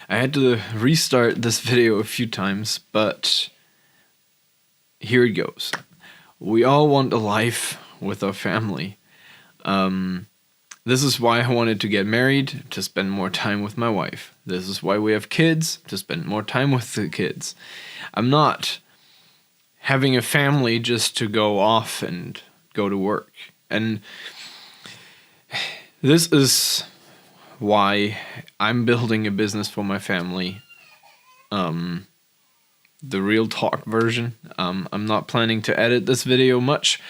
I had to restart this video a few times, but here it goes. We all want a life with our family. This is why I wanted to get married, to spend more time with my wife. This is why we have kids, to spend more time with the kids. I'm not having a family just to go off and go to work. And this is why I'm building a business for my family. The real talk version. I'm not planning to edit this video much.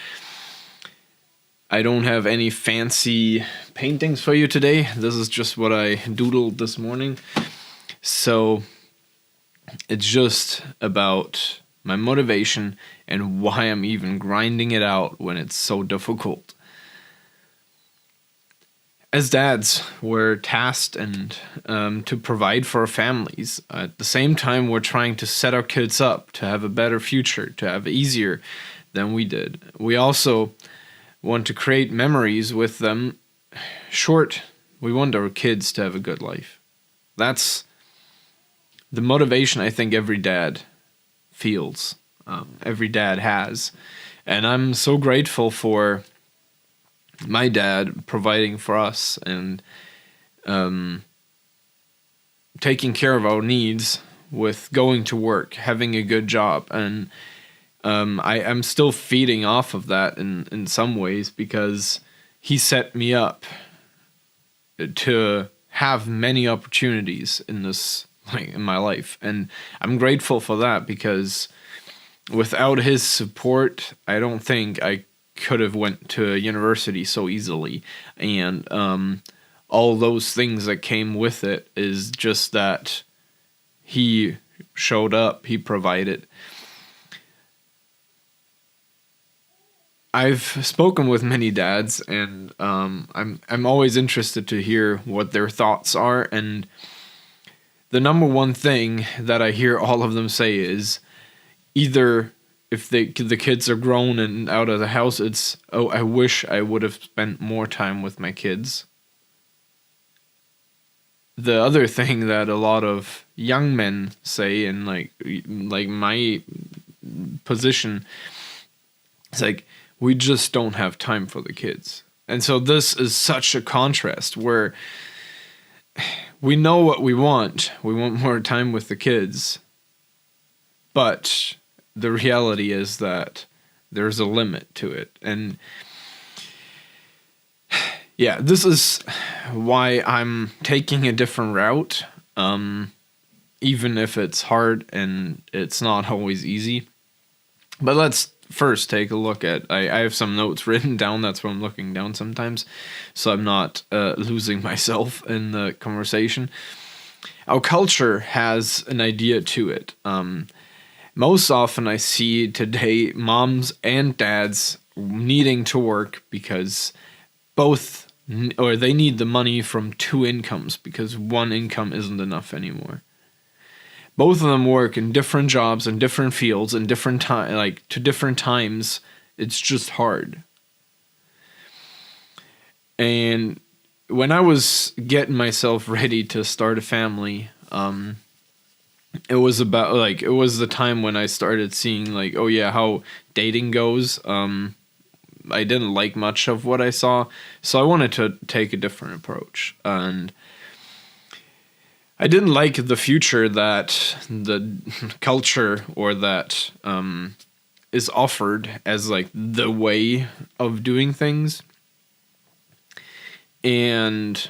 I don't have any fancy paintings for you today. This is just what I doodled this morning. So it's just about my motivation and why I'm even grinding it out when it's so difficult. As dads, we're tasked and to provide for our families. At the same time, we're trying to set our kids up to have a better future, to have it easier than we did. We also want to create memories with them. We want our kids to have a good life. That's the motivation I think every dad feels, every dad has. And I'm so grateful for my dad providing for us and taking care of our needs with going to work, having a good job. And I'm still feeding off of that in some ways because he set me up to have many opportunities in my life. And I'm grateful for that because without his support, I don't think I could have went to university so easily. And all those things that came with it is just that he showed up, he provided. I've spoken with many dads, and I'm always interested to hear what their thoughts are. And the number one thing that I hear all of them say is either if the kids are grown and out of the house, it's, oh, I wish I would have spent more time with my kids. The other thing that a lot of young men say, and like my position, it's like, we just don't have time for the kids. And so this is such a contrast where we know what we want. We want more time with the kids. But the reality is that there's a limit to it. And yeah, this is why I'm taking a different route. Even if it's hard and it's not always easy. But let's first take a look at, I have some notes written down. That's what I'm looking down sometimes, so I'm not losing myself in the conversation. Our culture has an idea to it. Most often I see today moms and dads needing to work because they need the money from two incomes because one income isn't enough anymore. Both of them work in different jobs and different fields and to different times. It's just hard. And when I was getting myself ready to start a family, it was the time when I started seeing how dating goes. I didn't like much of what I saw, so I wanted to take a different approach. And I didn't like the future that the culture or that is offered as like the way of doing things. And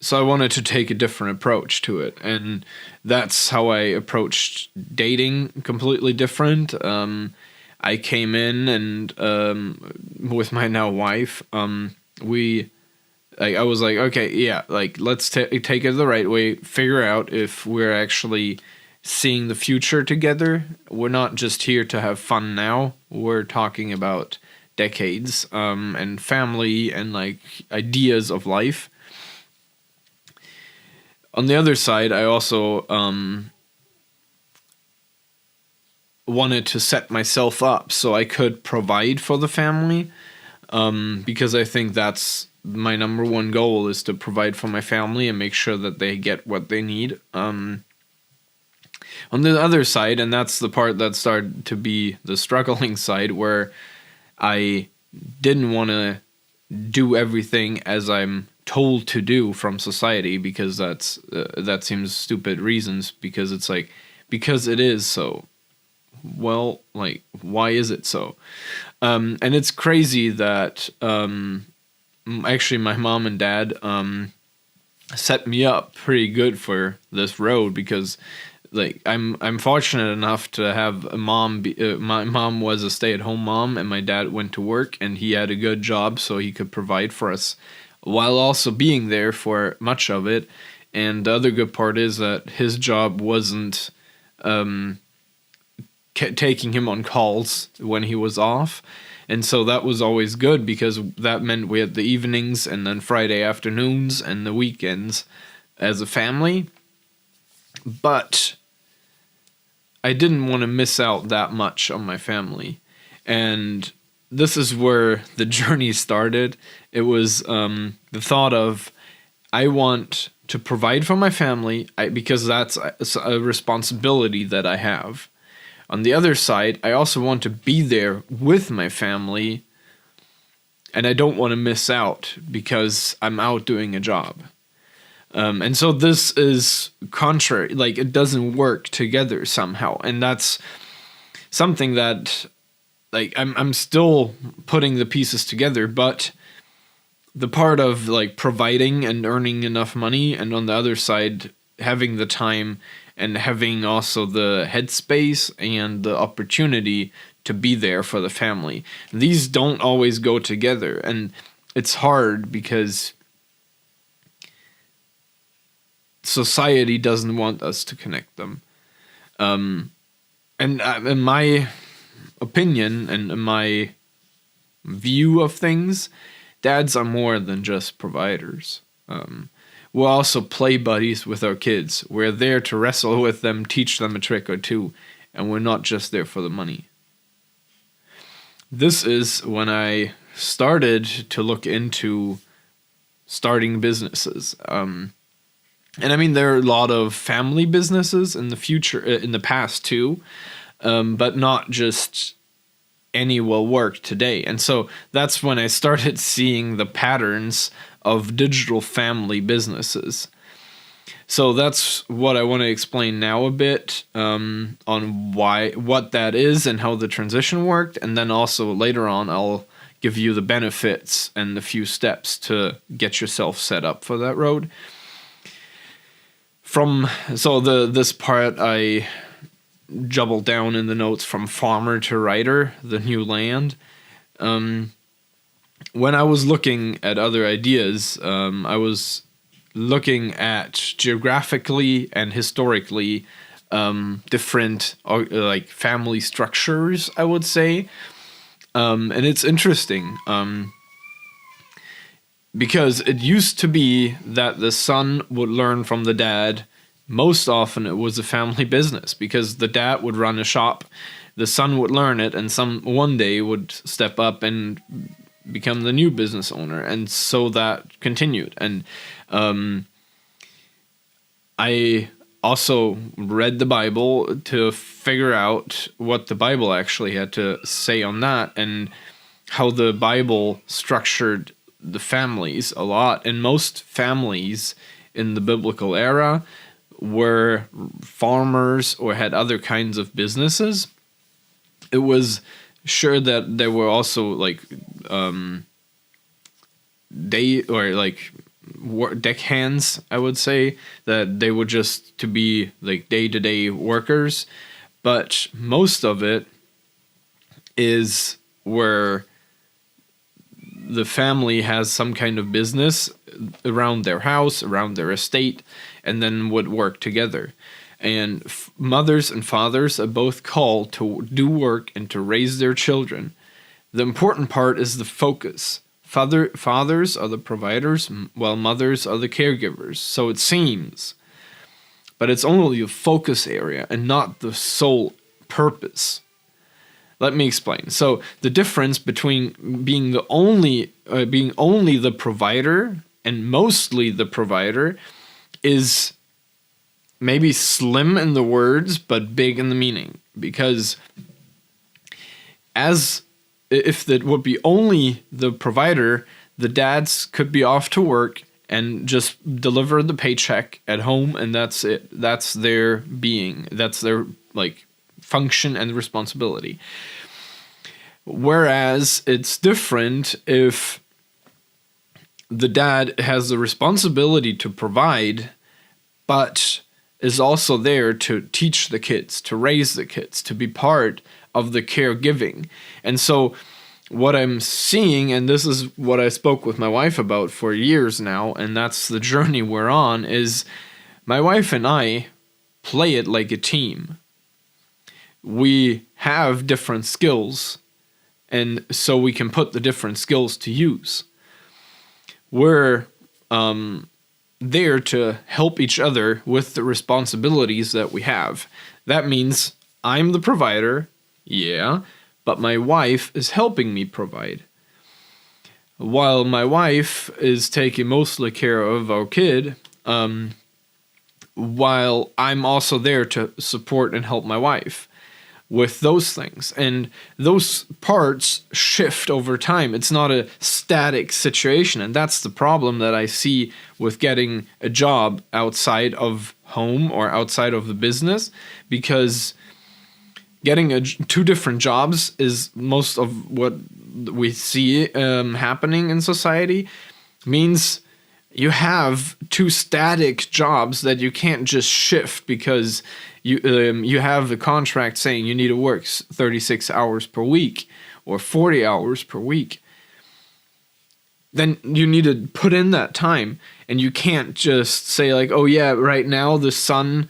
so I wanted to take a different approach to it. And that's how I approached dating, completely different. I came in and with my now wife, I was like, okay, yeah, let's take it the right way, figure out if we're actually seeing the future together. We're not just here to have fun now. We're talking about decades and family and ideas of life. On the other side, I also wanted to set myself up so I could provide for the family. because I think that's my number one goal, is to provide for my family and make sure that they get what they need. On the other side, and that's the part that started to be the struggling side, where I didn't want to do everything as I'm told to do from society, because that seems stupid reasons, because it's like, because it is so. Well, like, why is it so? And it's crazy that actually my mom and dad set me up pretty good for this road, because like I'm fortunate enough to have a mom. My mom was a stay-at-home mom, and my dad went to work, and he had a good job, so he could provide for us while also being there for much of it. And the other good part is that his job wasn't taking him on calls when he was off. And so that was always good, because that meant we had the evenings and then Friday afternoons and the weekends as a family. But I didn't want to miss out that much on my family. And this is where the journey started. It was the thought of, I want to provide for my family, because that's a responsibility that I have. On the other side, I also want to be there with my family, and I don't want to miss out because I'm out doing a job. And so this is contrary, like it doesn't work together somehow. And that's something that, like, I'm still putting the pieces together, but the part of like providing and earning enough money, and on the other side, having the time and having also the headspace and the opportunity to be there for the family. These don't always go together, and it's hard because society doesn't want us to connect them. And in my opinion and in my view of things, dads are more than just providers. We'll also play buddies with our kids. We're there to wrestle with them, teach them a trick or two, and we're not just there for the money. This is when I started to look into starting businesses. And I mean, there are a lot of family businesses in the future, in the past too, but not just any will work today. And so that's when I started seeing the patterns of digital family businesses. So that's what I want to explain now a bit, on what that is and how the transition worked. And then also later on, I'll give you the benefits and the few steps to get yourself set up for that road. This part I jumbled down in the notes, from farmer to writer, the new land. When I was looking at other ideas, I was looking at geographically and historically different like family structures, I would say. And it's interesting because it used to be that the son would learn from the dad. Most often it was a family business, because the dad would run a shop, the son would learn it, and one day would step up and become the new business owner. And so that continued. And I also read the Bible to figure out what the Bible actually had to say on that, and how the Bible structured the families a lot. And most families in the biblical era were farmers or had other kinds of businesses. It was sure that there were also like deckhands, I would say, that they were just to be like day-to-day workers, but most of it is where the family has some kind of business around their house, around their estate, and then would work together. And mothers and fathers are both called to do work and to raise their children. The important part is the focus. Fathers are the providers, while mothers are the caregivers. So it seems. But it's only a focus area and not the sole purpose. let me explain. So the difference between being only the provider and mostly the provider is maybe slim in the words, but big in the meaning. Because as if it would be only the provider, the dads could be off to work and just deliver the paycheck at home, and that's it. That's their being. That's their like function and responsibility. Whereas it's different if the dad has the responsibility to provide, but is also there to teach the kids, to raise the kids, to be part of the caregiving. And so what I'm seeing, and this is what I spoke with my wife about for years now, and that's the journey we're on, is my wife and I play it like a team. We have different skills, and so we can put the different skills to use. We're there to help each other with the responsibilities that we have. That means I'm the provider, yeah, but my wife is helping me provide. While my wife is taking mostly care of our kid, while I'm also there to support and help my wife with those things. And those parts shift over time. It's not a static situation. And that's the problem that I see with getting a job outside of home or outside of the business, because getting two different jobs is most of what we see happening in society. Means you have two static jobs that you can't just shift because you have a contract saying you need to work 36 hours per week or 40 hours per week. Then you need to put in that time, and you can't just say like, oh yeah, right now the son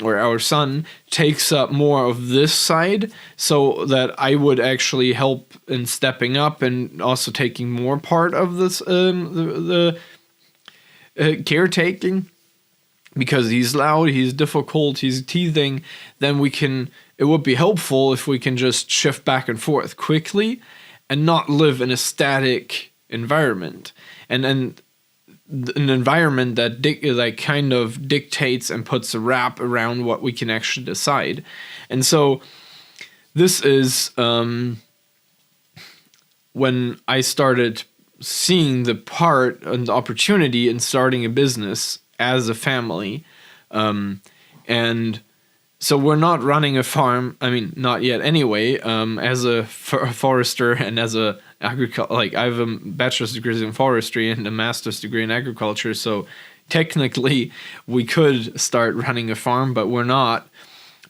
or our son takes up more of this side, so that I would actually help in stepping up and also taking more part of this the caretaking, because he's loud, he's difficult, he's teething. Then it would be helpful if we can just shift back and forth quickly and not live in a static environment, and an environment that kind of dictates and puts a wrap around what we can actually decide. And so this is when I started seeing the part and the opportunity in starting a business as a family. And so we're not running a farm. I mean, not yet anyway. As a forester and as a agriculture, like I have a bachelor's degree in forestry and a master's degree in agriculture. So technically we could start running a farm, but we're not.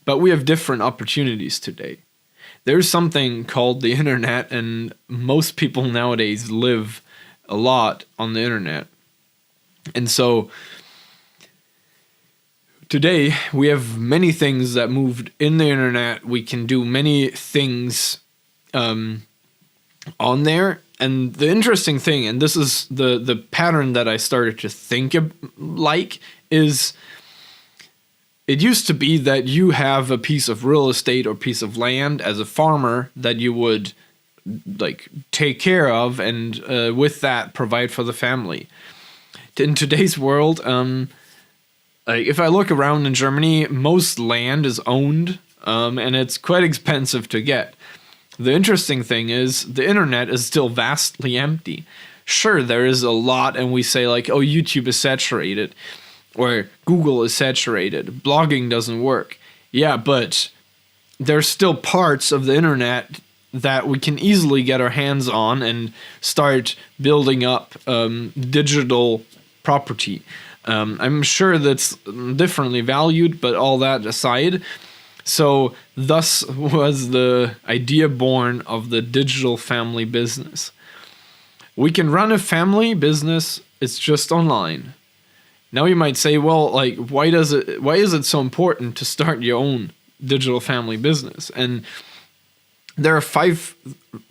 But we have different opportunities today. There's something called the internet, and most people nowadays live a lot on the internet. And so today we have many things that moved in the internet. We can do many things on there. And the interesting thing, and this is the pattern that I started to think of, is it used to be that you have a piece of real estate or piece of land as a farmer that you would like take care of, and with that provide for the family. In today's world, if I look around in Germany, most land is owned, and it's quite expensive to get. The interesting thing is the internet is still vastly empty. Sure, there is a lot, and we say like, oh, YouTube is saturated, or Google is saturated, blogging doesn't work. Yeah, but there's still parts of the internet that we can easily get our hands on and start building up digital property. I'm sure that's differently valued, but all that aside. So thus was the idea born of the digital family business. We can run a family business, it's just online. Now you might say, well, like, why is it so important to start your own digital family business? And there are 5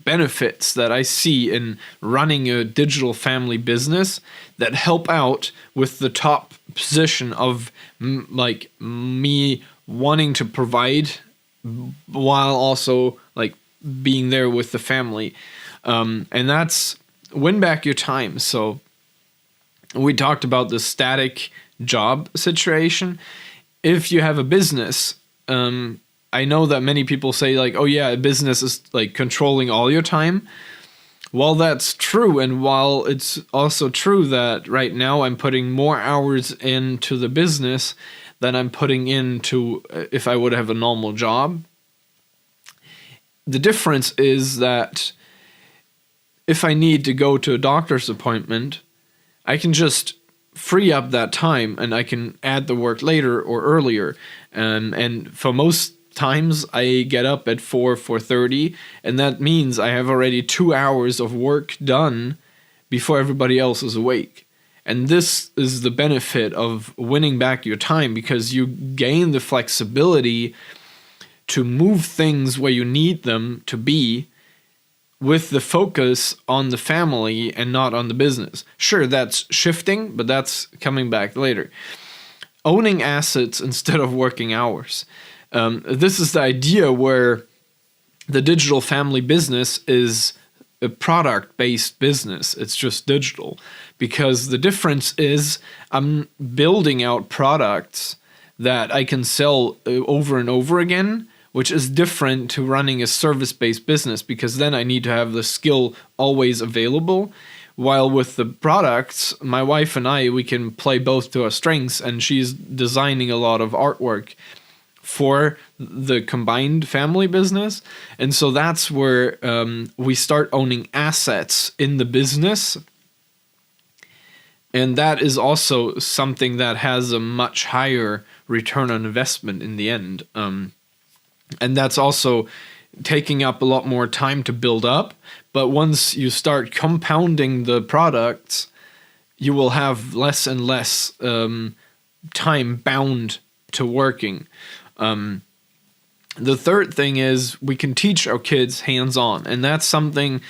benefits that I see in running a digital family business that help out with the top position of me wanting to provide while also like being there with the family. And that's win back your time. So we talked about the static job situation. If you have a business, I know that many people say like, oh yeah, a business is like controlling all your time. While that's true, and while it's also true that right now I'm putting more hours into the business than I'm putting into if I would have a normal job, the difference is that if I need to go to a doctor's appointment, I can just free up that time and I can add the work later or earlier. And for most times I get up at 4:30, and that means I have already 2 hours of work done before everybody else is awake. And this is the benefit of winning back your time, because you gain the flexibility to move things where you need them to be, with the focus on the family and not on the business. Sure, that's shifting, but that's coming back later. Owning assets instead of working hours. This is the idea where the digital family business is a product-based business. It's just digital, because the difference is I'm building out products that I can sell over and over again, which is different to running a service-based business, because then I need to have the skill always available. While with the products, my wife and I, we can play both to our strengths, and she's designing a lot of artwork for the combined family business. And so that's where we start owning assets in the business. And that is also something that has a much higher return on investment in the end. And that's also taking up a lot more time to build up. But once you start compounding the products, you will have less and less time bound to working. The third thing is we can teach our kids hands-on, and that's something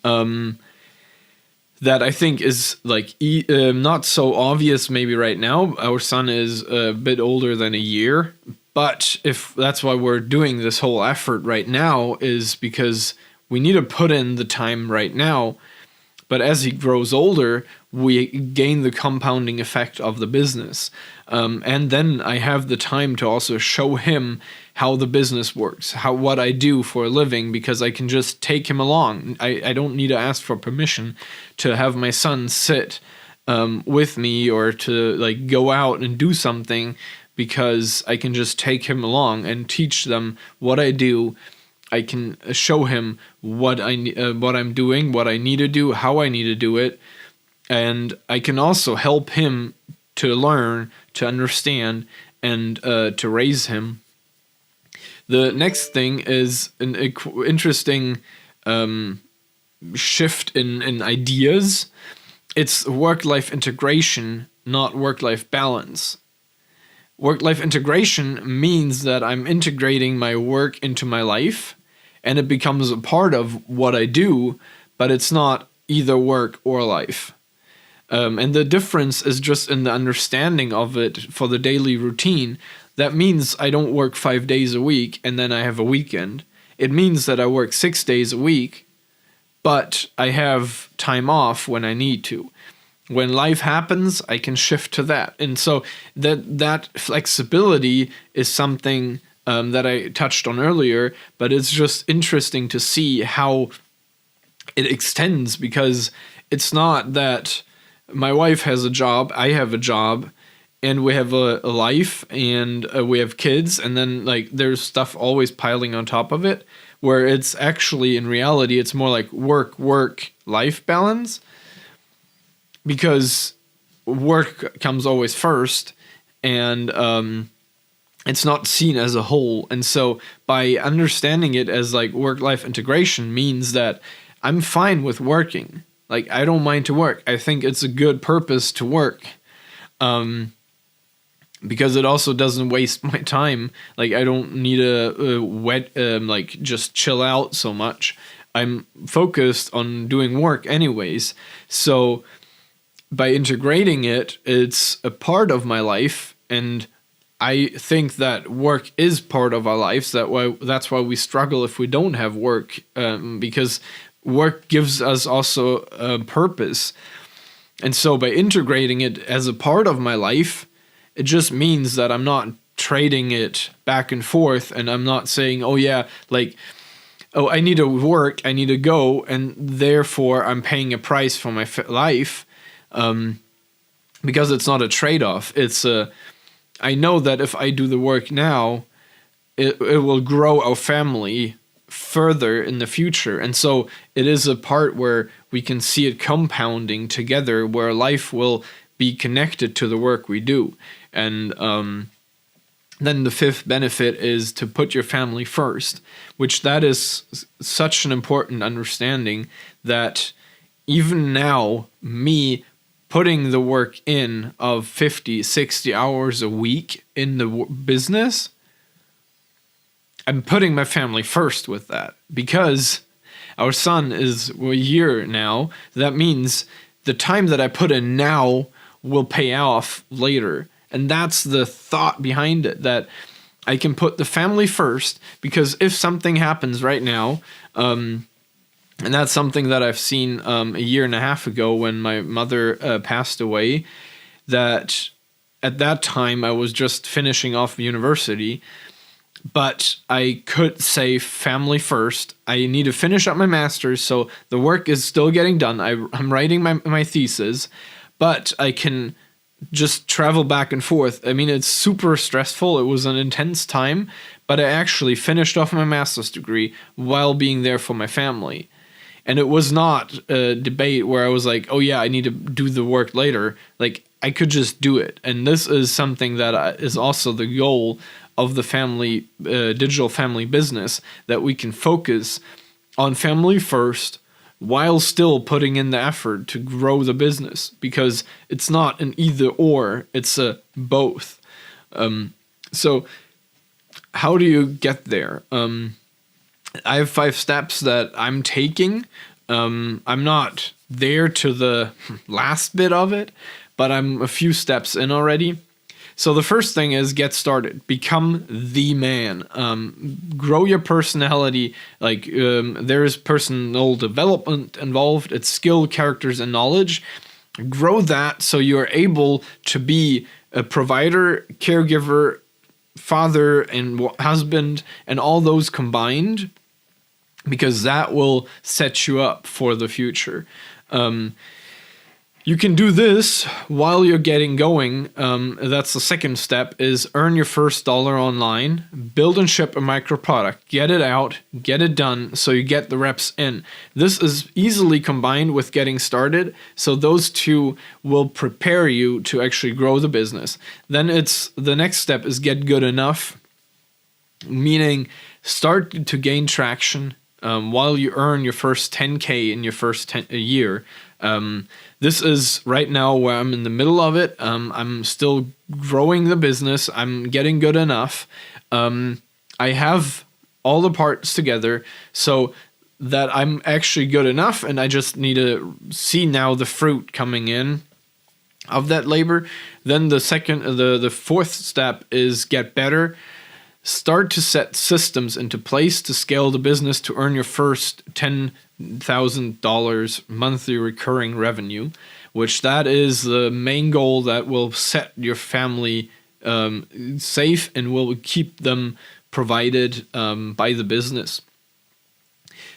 that I think is like not so obvious maybe right now. Our son is a bit older than a year, but if that's why we're doing this whole effort right now, is because we need to put in the time right now. But as he grows older, we gain the compounding effect of the business. And then I have the time to also show him how the business works, what I do for a living, because I can just take him along. I don't need to ask for permission to have my son sit with me or to like go out and do something, because I can just take him along and teach them what I do. I can show him what I'm doing, what I need to do, how I need to do it, and I can also help him to learn, to understand, and to raise him. The next thing is an interesting shift in ideas. It's work-life integration, not work-life balance. Work-life integration means that I'm integrating my work into my life, and it becomes a part of what I do, but it's not either work or life. And the difference is just in the understanding of it for the daily routine. That means I don't work 5 days a week and then I have a weekend. It means that I work 6 days a week, but I have time off when I need to. When life happens, I can shift to that. And so that flexibility is something that I touched on earlier, but it's just interesting to see how it extends, because it's not that my wife has a job, I have a job, and we have a life, and we have kids, and then like there's stuff always piling on top of it, where it's actually, in reality, it's more like work-life balance, because work comes always first, and it's not seen as a whole. And so by understanding it as like work-life integration means that I'm fine with working. Like, I don't mind to work. I think it's a good purpose to work, because it also doesn't waste my time. Like, I don't need like just chill out so much. I'm focused on doing work anyways. So by integrating it, it's a part of my life, and I think that work is part of our lives. That's why we struggle if we don't have work, because work gives us also a purpose. And so by integrating it as a part of my life, it just means that I'm not trading it back and forth, and I'm not saying, oh yeah, like, oh, I need to work, I need to go, and therefore I'm paying a price for my life, because it's not a trade-off. I know that if I do the work now, it will grow our family further in the future. And so it is a part where we can see it compounding together, where life will be connected to the work we do. And then the fifth benefit is to put your family first, which that is such an important understanding that even now, me putting the work in of 50, 60 hours a week in the business, I'm putting my family first with that, because our son is a year now. That means the time that I put in now will pay off later. And that's the thought behind it, that I can put the family first, because if something happens right now, and that's something that I've seen a year and a half ago when my mother passed away, that at that time I was just finishing off university, but I could say family first. I need to finish up my master's, so the work is still getting done. I'm writing my thesis, but I can just travel back and forth. I mean, it's super stressful. It was an intense time, but I actually finished off my master's degree while being there for my family. And it was not a debate where I was like, oh yeah, I need to do the work later. Like, I could just do it. And this is something that is also the goal of the family, digital family business, that we can focus on family first while still putting in the effort to grow the business, because it's not an either or, it's a both. So how do you get there? I have 5 steps that I'm taking. I'm not there to the last bit of it, but I'm a few steps in already. So the first thing is get started. Become the man. Grow your personality. Like, there is personal development involved. It's skill, characters, and knowledge. Grow that so you're able to be a provider, caregiver, father, and husband, and all those combined, because that will set you up for the future. You can do this while you're getting going. That's the second step, is earn your first dollar online. Build and ship a micro product. Get it out, get it done, so you get the reps in. This is easily combined with getting started, so those two will prepare you to actually grow the business. Then the next step is get good enough, meaning start to gain traction while you earn your first 10K in your first year. This is right now where I'm in the middle of it. I'm still growing the business. I'm getting good enough. I have all the parts together so that I'm actually good enough, and I just need to see now the fruit coming in of that labor. Then the fourth step is get better. Start to set systems into place to scale the business to earn your first $10,000 monthly recurring revenue, which that is the main goal that will set your family safe and will keep them provided by the business.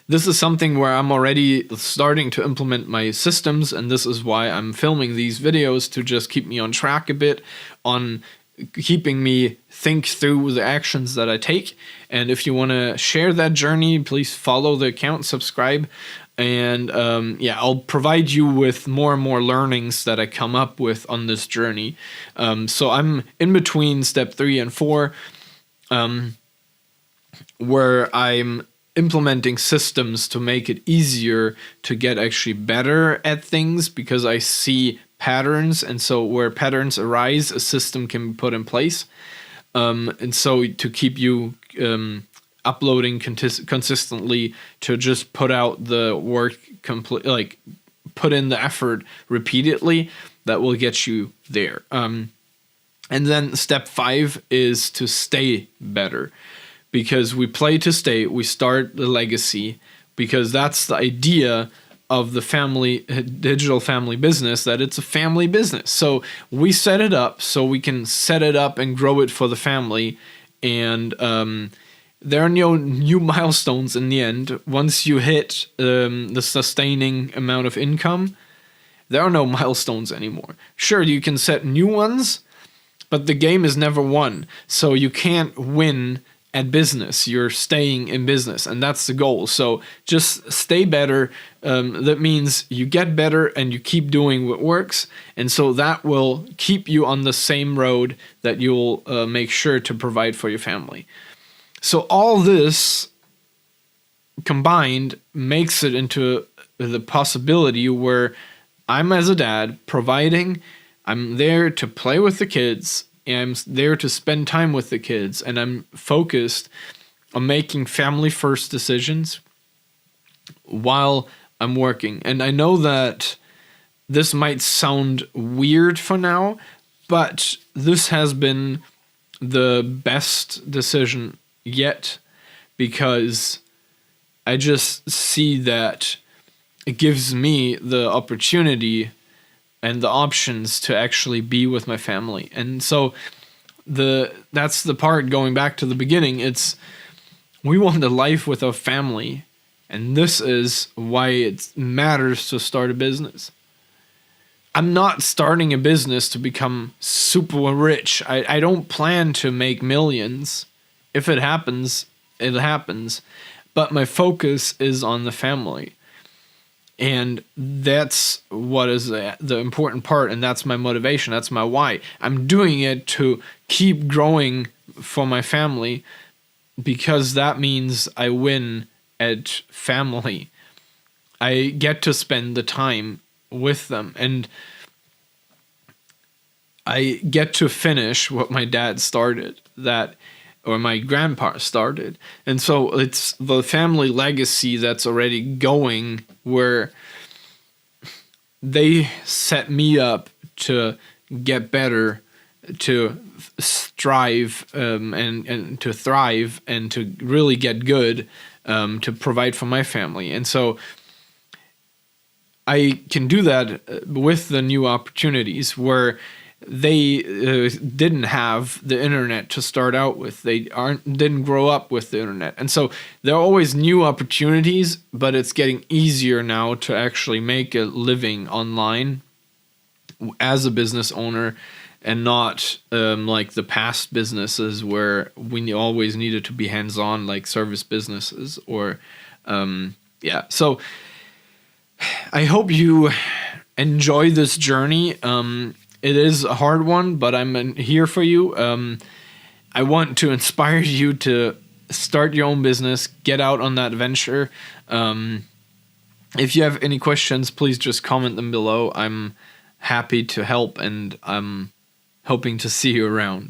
This is something where I'm already starting to implement my systems, and this is why I'm filming these videos, to just keep me on track a bit on keeping me think through the actions that I take. And if you want to share that journey, please follow the account, subscribe, and I'll provide you with more and more learnings that I come up with on this journey. So I'm in between step 3 and 4, where I'm implementing systems to make it easier to get actually better at things, because I see patterns, and so where patterns arise, a system can be put in place, and so to keep you uploading consistently, to just put out the work like put in the effort repeatedly, that will get you there. And then step 5 is to stay better, because we play to stay. We start the legacy, because that's the idea of the digital family business, that it's a family business. So we set it up so we can set it up and grow it for the family. And there are no new milestones in the end. Once you hit the sustaining amount of income, there are no milestones anymore. Sure, you can set new ones, but the game is never won. So you can't win at business. You're staying in business, and that's the goal. So just stay better. That means you get better and you keep doing what works. And so that will keep you on the same road that you'll make sure to provide for your family. So all this combined makes it into the possibility where I'm, as a dad, providing. I'm there to play with the kids. I'm there to spend time with the kids, and I'm focused on making family first decisions while I'm working. And I know that this might sound weird for now, but this has been the best decision yet, because I just see that it gives me the opportunity and the options to actually be with my family. And so that's the part, going back to the beginning, it's we want a life with a family, and this is why it matters to start a business. I'm not starting a business to become super rich. I don't plan to make millions. If it happens, it happens. But my focus is on the family. And that's what is the important part, and that's my motivation. That's my why. I'm doing it to keep growing for my family, because that means I win at family. I get to spend the time with them, and I get to finish what my dad started, or my grandpa started. And so it's the family legacy that's already going, where they set me up to get better, to strive, and to thrive, and to really get good, to provide for my family. And so I can do that with the new opportunities, where they didn't have the internet to start out with. They didn't grow up with the internet. And so there are always new opportunities, but it's getting easier now to actually make a living online as a business owner, and not like the past businesses where we always needed to be hands-on, like service businesses or So I hope you enjoy this journey. It is a hard one, but I'm here for you. I want to inspire you to start your own business, get out on that venture. If you have any questions, please just comment them below. I'm happy to help, and I'm hoping to see you around.